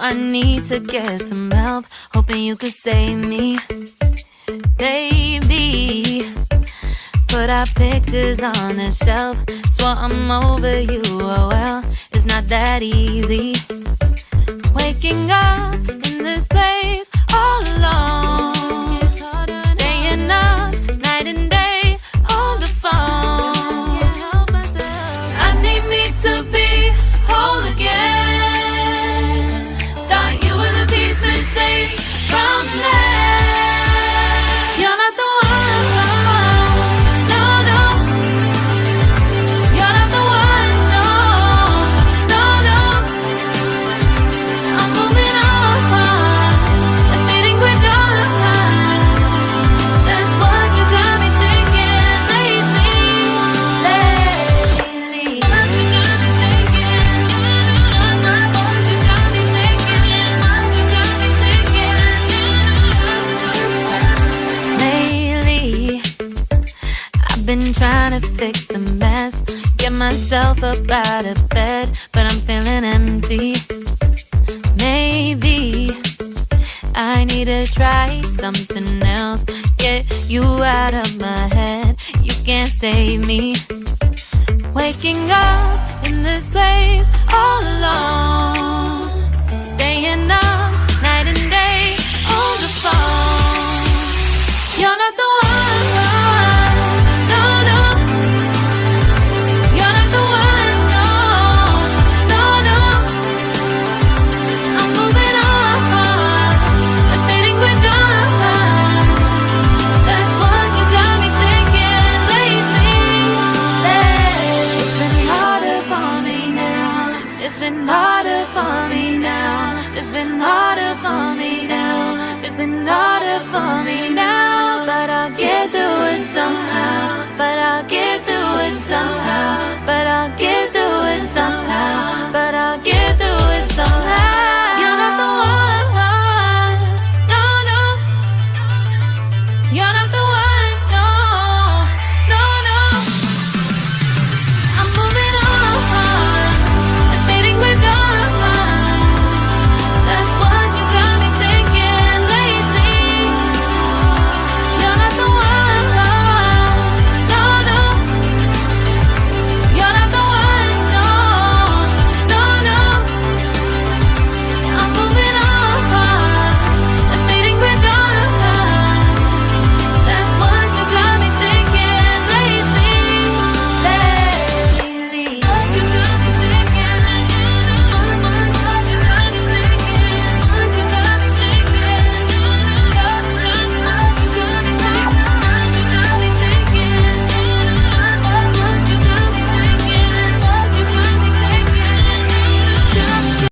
I need to get some help, hoping you could save me. Baby, put our pictures on the shelf. Swore I'm over you, oh well, it's not that easy. Waking up in this place all alone, staying up night and day on the phone. I need me to be whole again. Thought you were the piece missing from last. You're not the one, no, no. You're not the one, no, no, no. I'm moving on, admitting we're done. That's what you got me thinking lately. What you got me thinking. What you got me thinking. What you got me thinking. Lately, I've been trying to fix the mess, get myself up out of bed, but I'm feeling empty. Maybe I need to try something else, get you out of my head. You can't save me. Waking up in this place all alone, staying up night and day on the phone. You're not the one, no, no. You're not the one, no, no, no. I'm moving on, admitting we're done. That's what you got me thinking lately. It's been harder for me now. It's been harder for me now. It's been harder for me now. It's been harder for me now. But I'll get through it somehow.